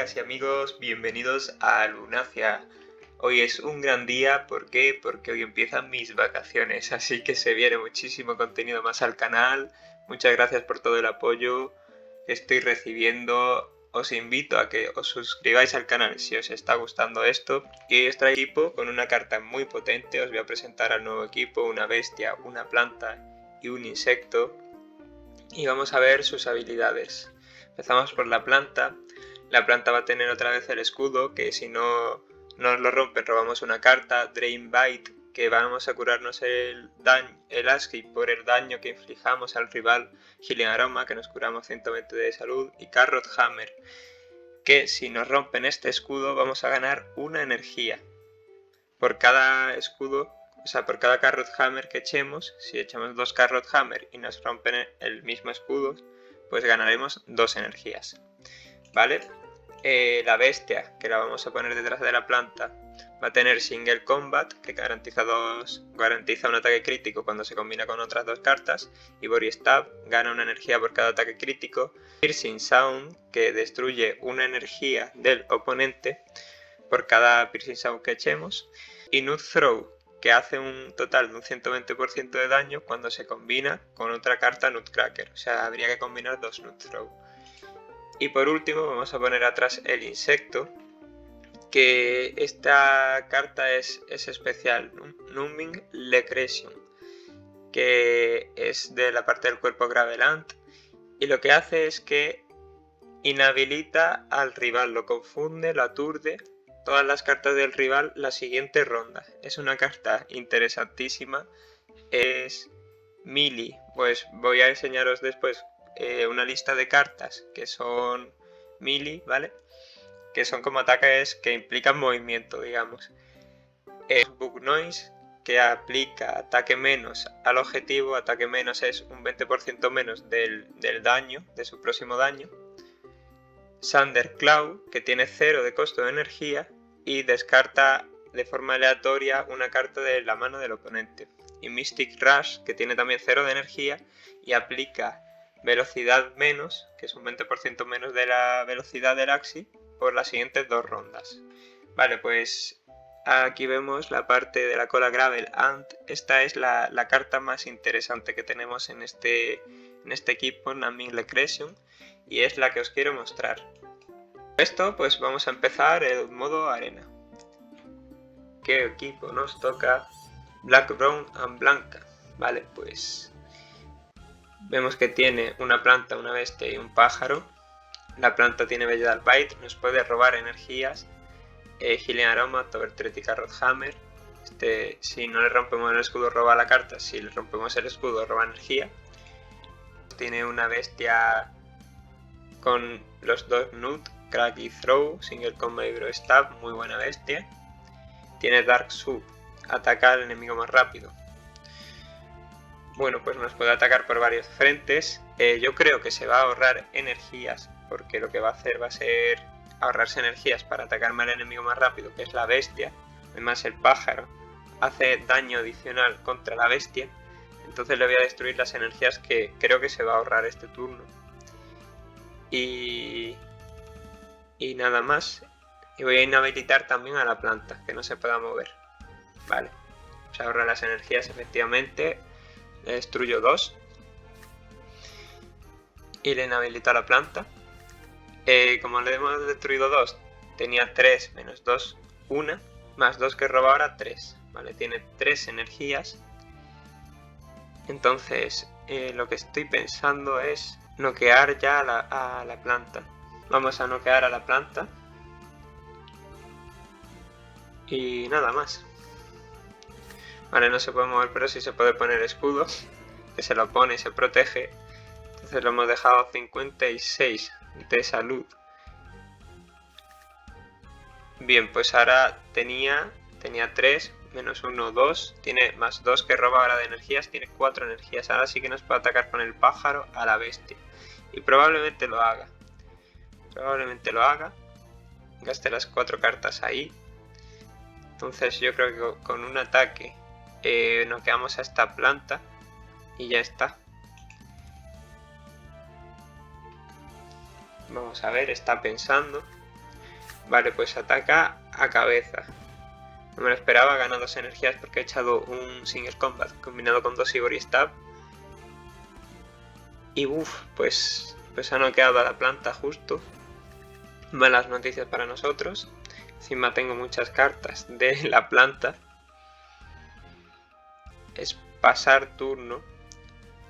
amigas y amigos, bienvenidos a Lunacia. Hoy es un gran día, ¿por qué? Porque hoy empiezan mis vacaciones, así que se viene muchísimo contenido más al canal. Muchas gracias por todo el apoyo que estoy recibiendo. Os invito a que os suscribáis al canal si os está gustando esto. Y hoy os traigo equipo con una carta muy potente. Os voy a presentar al nuevo equipo, una bestia, una planta y un insecto. Y vamos a ver sus habilidades. Empezamos por la planta. La planta va a tener otra vez el escudo, que si no nos lo rompen robamos una carta. Drain Bite, que vamos a curarnos el ASCII por el daño que inflijamos al rival. Healing Aroma, que nos curamos 120 de salud. Y Carrot Hammer, que si nos rompen este escudo vamos a ganar una energía. Por cada escudo, o sea, por cada Carrot Hammer que echemos, si echamos 2 Carrot Hammer y nos rompen el mismo escudo, pues ganaremos 2 energías. ¿Vale? La bestia, que la vamos a poner detrás de la planta, va a tener Single Combat, que garantiza un ataque crítico cuando se combina con otras 2 cartas, y Body Stab, gana una energía por cada ataque crítico. Piercing Sound, que destruye una energía del oponente por cada Piercing Sound que echemos. Y Nut Throw, que hace un total de un 120% de daño cuando se combina con otra carta Nutcracker, o sea, habría que combinar 2 Nut Throw. Y por último vamos a poner atrás el insecto, que esta carta es especial, Numbing Lecretion, que es de la parte del cuerpo Graveland, y lo que hace es que inhabilita al rival, lo confunde, lo aturde todas las cartas del rival la siguiente ronda. Es una carta interesantísima, es melee, pues voy a enseñaros después una lista de cartas que son melee, que son como ataques que implican movimiento, digamos. Bug Noise, que aplica ataque menos al objetivo. Ataque menos es un 20% menos del daño, de su próximo daño. Thunderclaw, que tiene 0 de costo de energía y descarta de forma aleatoria una carta de la mano del oponente. Y Mystic Rush, que tiene también 0 de energía y aplica velocidad menos, que es un 20% menos de la velocidad del ASCII, por las siguientes 2 rondas. Vale, pues aquí vemos la parte de la cola Gravel Ant. Esta es la carta más interesante que tenemos en este equipo, Numbing Lecretion, y es la que os quiero mostrar. Esto, pues vamos a empezar el modo arena. ¿Qué equipo nos toca? Black, Brown and Blanca. Vale, pues vemos que tiene una planta, una bestia y un pájaro. La planta tiene Vegetal Bite, nos puede robar energías. Healing Aroma, Tower Threat y Carrot Hammer. Si no le rompemos el escudo roba la carta, si le rompemos el escudo roba energía. Tiene una bestia con los 2 Nut, Crack y Throw, Single Combat y Bro Stab, muy buena bestia. Tiene Dark Sub, ataca al enemigo más rápido. Bueno, pues nos puede atacar por varios frentes. Yo creo que se va a ahorrar energías, porque lo que va a hacer va a ser ahorrarse energías para atacarme al enemigo más rápido, que es la bestia. Además el pájaro hace daño adicional contra la bestia, entonces le voy a destruir las energías que creo que se va a ahorrar este turno. Y nada más. Y voy a inhabilitar también a la planta, que no se pueda mover. Vale, se ahorra las energías efectivamente. Le destruyo 2 y le inhabilito a la planta. Como le hemos destruido 2, tenía 3 menos 2, 1, más 2 que roba ahora 3. Vale, tiene 3 energías. Entonces lo que estoy pensando es noquear ya a la planta. Vamos a noquear a la planta. Y nada más. Vale, no se puede mover, pero sí se puede poner escudo, que se lo pone y se protege. Entonces lo hemos dejado 56 de salud. Bien, pues ahora tenía 3, menos 1, 2. Tiene más 2 que roba ahora de energías, tiene 4 energías. Ahora sí que nos puede atacar con el pájaro a la bestia. Y probablemente lo haga. Gaste las 4 cartas ahí. Entonces yo creo que con un ataque noqueamos a esta planta y ya está. Vamos a ver, está pensando. Vale, pues ataca a cabeza. No me lo esperaba, gana 2 energías porque he echado un Single Combat combinado con 2 Ivory Stab. Y uff, pues ha noqueado a la planta justo. Malas noticias para nosotros. Encima tengo muchas cartas de la planta. Es pasar turno.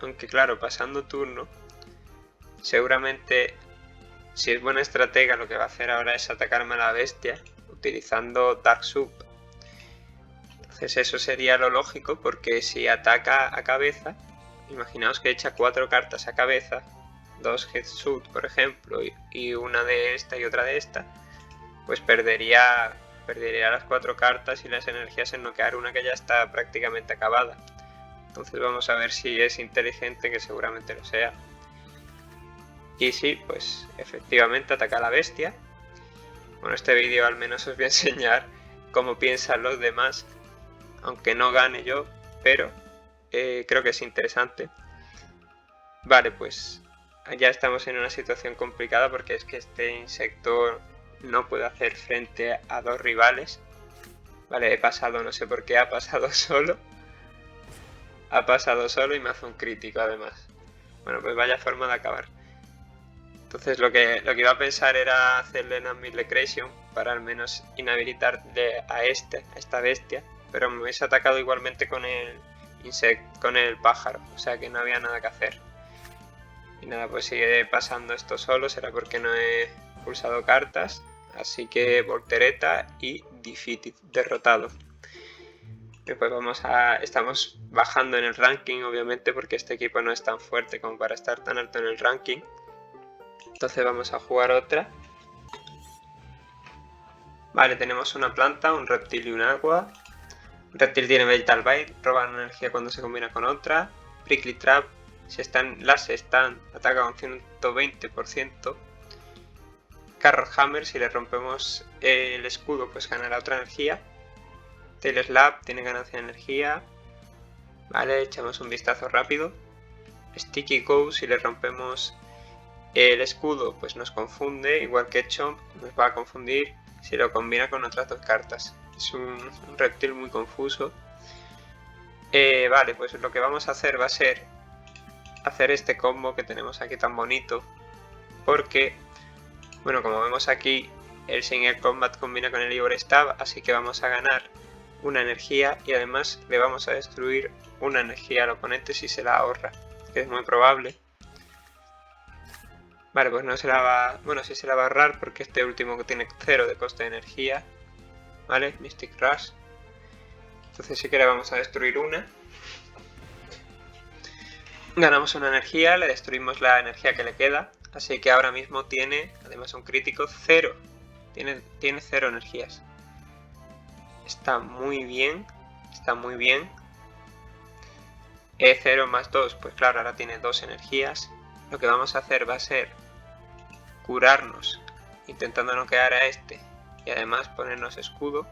Aunque claro, pasando turno, seguramente, si es buena estratega, lo que va a hacer ahora es atacarme a la bestia utilizando Dark Sub. Entonces eso sería lo lógico, porque si ataca a cabeza, imaginaos que echa 4 cartas a cabeza, 2 Headshot por ejemplo, y una de esta y otra de esta, pues perdería las 4 cartas y las energías en noquear una que ya está prácticamente acabada. Entonces vamos a ver si es inteligente, que seguramente lo sea. Y sí, pues efectivamente ataca a la bestia. Bueno, este vídeo al menos os voy a enseñar cómo piensan los demás, aunque no gane yo, pero creo que es interesante. Vale, pues ya estamos en una situación complicada porque es que este insecto no puede hacer frente a 2 rivales. Vale, he pasado, no sé por qué ha pasado solo. Ha pasado solo y me hace un crítico además. Bueno, pues vaya forma de acabar. Entonces lo que iba a pensar era hacerle una Midlecration para al menos inhabilitarle a esta bestia. Pero me hubiese atacado igualmente con el pájaro, o sea que no había nada que hacer. Y nada, pues sigue pasando esto solo, será porque no he pulsado cartas. Así que voltereta y defeated, derrotado. Pues estamos bajando en el ranking, obviamente, porque este equipo no es tan fuerte como para estar tan alto en el ranking. Entonces vamos a jugar otra. Vale, tenemos una planta, un reptil y un agua. Un reptil tiene Vital Bite, roba energía cuando se combina con otra. Prickly Trap, las stun, ataca con 120%. Carrot Hammer, si le rompemos el escudo, pues ganará otra energía. Tail Slap tiene ganancia de energía. Vale, echamos un vistazo rápido. Sticky Go, si le rompemos el escudo, pues nos confunde, igual que Chomp nos va a confundir si lo combina con otras 2 cartas. Es un reptil muy confuso. Vale, pues lo que vamos a hacer va a ser hacer este combo que tenemos aquí tan bonito, porque, bueno, como vemos aquí, el Single Combat combina con el Ivory Stab, así que vamos a ganar una energía y además le vamos a destruir una energía al oponente si se la ahorra, que es muy probable. Vale, pues no se la va... Bueno, sí se la va a ahorrar porque este último que tiene 0 de coste de energía. Vale, Mystic Rush. Entonces sí que le vamos a destruir una. Ganamos una energía, le destruimos la energía que le queda. Así que ahora mismo tiene, además un crítico, 0. Tiene 0 energías. Está muy bien, está muy bien. 0 más 2, pues claro, ahora tiene 2 energías. Lo que vamos a hacer va a ser curarnos, intentando noquear a este y además ponernos escudo.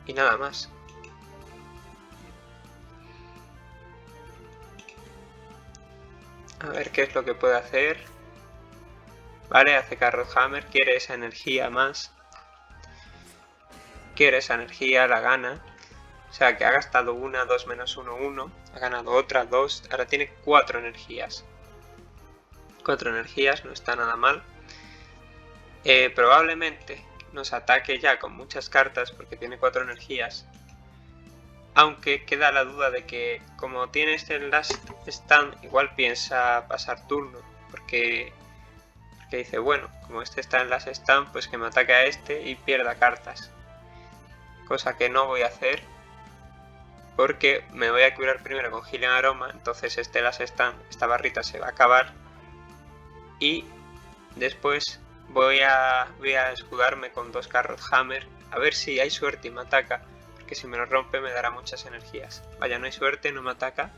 Y nada más. A ver qué es lo que puede hacer. Vale, hace Carrot Hammer, quiere esa energía más. Quiere esa energía, la gana. O sea que ha gastado 1, 2 menos 1, 1. Ha ganado otra, 2. Ahora tiene 4 energías. 4 energías, no está nada mal. Probablemente nos ataque ya con muchas cartas porque tiene 4 energías. Aunque queda la duda de que como tiene este Last Stand, igual piensa pasar turno. Porque dice, bueno, como este está en Last Stand, pues que me ataque a este y pierda cartas. Cosa que no voy a hacer, porque me voy a curar primero con Healing Aroma, entonces este Last Stand, esta barrita se va a acabar. Y después voy a escudarme con 2 Carrot Hammer, a ver si hay suerte y me ataca, porque si me lo rompe me dará muchas energías. Vaya, no hay suerte, no me ataca.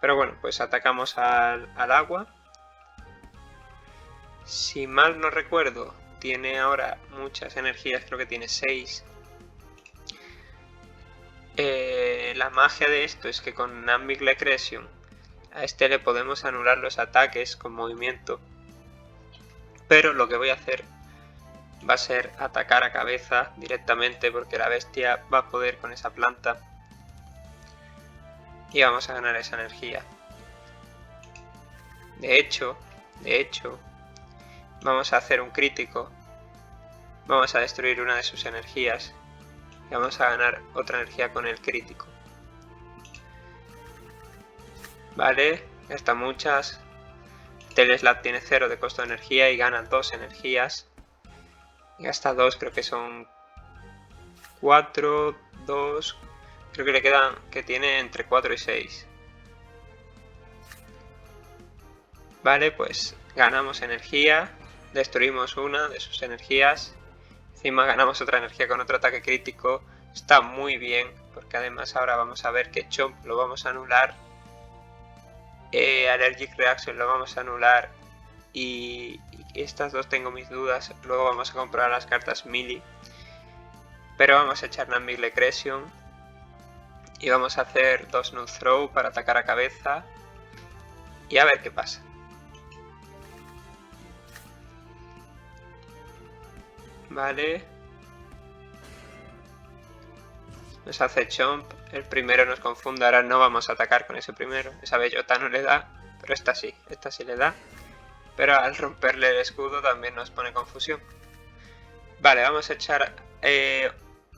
Pero bueno, pues atacamos al agua. Si mal no recuerdo, tiene ahora muchas energías, creo que tiene 6. La magia de esto es que con Midlecration a este le podemos anular los ataques con movimiento. Pero lo que voy a hacer va a ser atacar a cabeza directamente, porque la bestia va a poder con esa planta y vamos a ganar esa energía. De hecho, vamos a hacer un crítico, vamos a destruir una de sus energías y vamos a ganar otra energía con el crítico. Vale, están muchas. Teleslab tiene 0 de costo de energía y gana 2 energías. Y gasta 2, creo que son 4, 2. Creo que le quedan, que tiene entre 4 y 6. Vale, pues ganamos energía. Destruimos una de sus energías. Encima ganamos otra energía con otro ataque crítico. Está muy bien, porque además ahora vamos a ver que Chomp lo vamos a anular. Allergic Reaction lo vamos a anular. Y estas dos tengo mis dudas. Luego vamos a comprobar las cartas melee. Pero vamos a echar Nambic Lecresion. Y vamos a hacer 2 Null Throw para atacar a cabeza. Y a ver qué pasa. Vale. Nos hace Chomp. El primero nos confunde. Ahora no vamos a atacar con ese primero. Esa bellota no le da. Pero esta sí le da. Pero al romperle el escudo también nos pone confusión. Vale, vamos a echar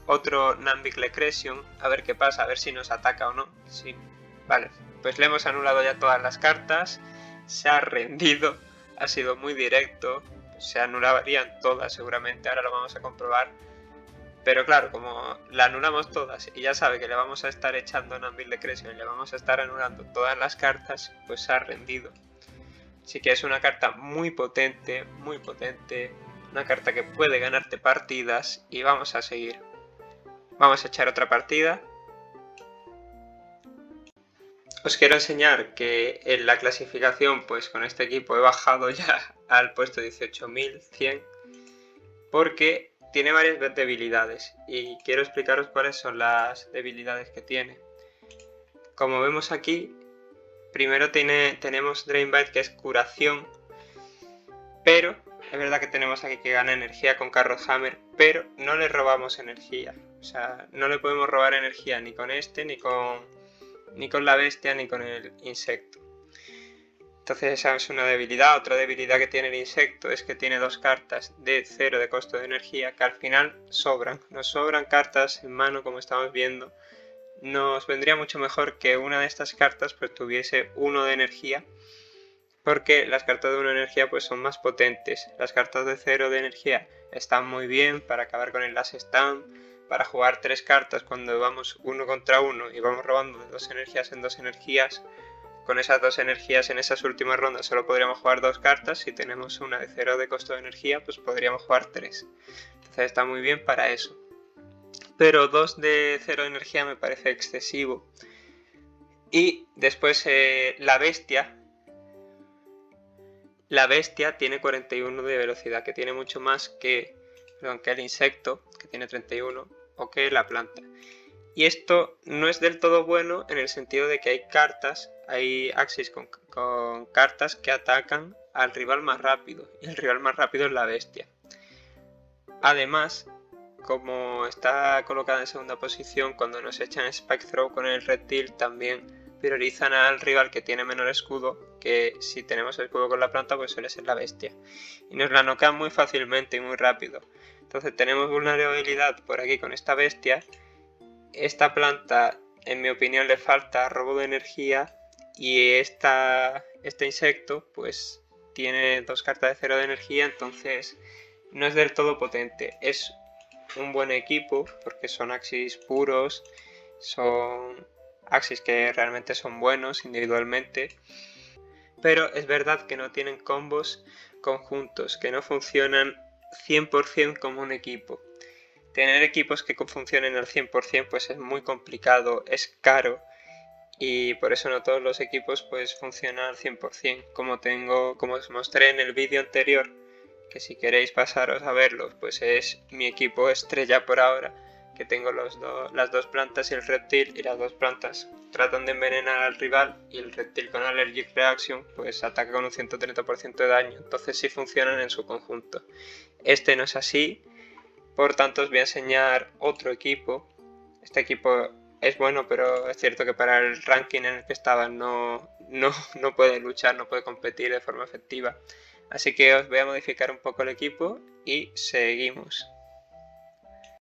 otro Nambic Lecresion. A ver qué pasa, a ver si nos ataca o no. Sí. Vale, pues le hemos anulado ya todas las cartas. Se ha rendido. Ha sido muy directo. Se anularían todas seguramente. Ahora lo vamos a comprobar. Pero claro, como la anulamos todas y ya sabe que le vamos a estar echando Nambic Lecresion y le vamos a estar anulando todas las cartas, pues se ha rendido. Así que es una carta muy potente, una carta que puede ganarte partidas y vamos a seguir. Vamos a echar otra partida. Os quiero enseñar que en la clasificación, pues con este equipo he bajado ya al puesto 18.100 porque tiene varias debilidades y quiero explicaros cuáles son las debilidades que tiene. Como vemos aquí, primero tenemos Drainbite, que es curación, pero es verdad que tenemos aquí que gana energía con Carrot Hammer, pero no le robamos energía. O sea, no le podemos robar energía ni con este, ni con la bestia, ni con el insecto. Entonces esa es una debilidad. Otra debilidad que tiene el insecto es que tiene 2 cartas de 0 de costo de energía que al final sobran. Nos sobran cartas en mano, como estamos viendo. Nos vendría mucho mejor que una de estas cartas pues tuviese 1 de energía, porque las cartas de 1 de energía pues son más potentes. Las cartas de 0 de energía están muy bien para acabar con el Last Stand, para jugar 3 cartas cuando vamos 1 contra 1 y vamos robando de 2 energías en 2 energías. Con esas 2 energías en esas últimas rondas solo podríamos jugar 2 cartas. Si tenemos una de 0 de costo de energía pues podríamos jugar 3. Entonces está muy bien para eso. Pero 2 de 0 de energía me parece excesivo. Y después la bestia tiene 41 de velocidad, que tiene mucho más que el insecto, que tiene 31, o que la planta. Y esto no es del todo bueno en el sentido de que hay Axis con cartas que atacan al rival más rápido, y el rival más rápido es la bestia. Además, como está colocada en segunda posición, cuando nos echan Spike Throw con el reptil también priorizan al rival que tiene menor escudo, que si tenemos escudo con la planta pues suele ser la bestia. Y nos la noquean muy fácilmente y muy rápido. Entonces tenemos vulnerabilidad por aquí con esta bestia. Esta planta, en mi opinión, le falta robo de energía. Y este insecto pues tiene 2 cartas de 0 de energía, entonces no es del todo potente. Es un buen equipo porque son Axis puros, son Axis que realmente son buenos individualmente, pero es verdad que no tienen combos conjuntos, que no funcionan 100% como un equipo. Tener equipos que funcionen al 100% pues es muy complicado, es caro, y por eso no todos los equipos pues funcionan al 100%, como os mostré en el vídeo anterior, que si queréis pasaros a verlos, pues es mi equipo estrella por ahora, que tengo las 2 plantas y el reptil, y las 2 plantas tratan de envenenar al rival y el reptil con Allergic Reaction pues ataca con un 130% de daño, entonces sí funcionan en su conjunto. Este no es así, por tanto os voy a enseñar otro equipo. Este equipo es bueno, pero es cierto que para el ranking en el que estaba no puede luchar, no puede competir de forma efectiva. Así que os voy a modificar un poco el equipo y seguimos.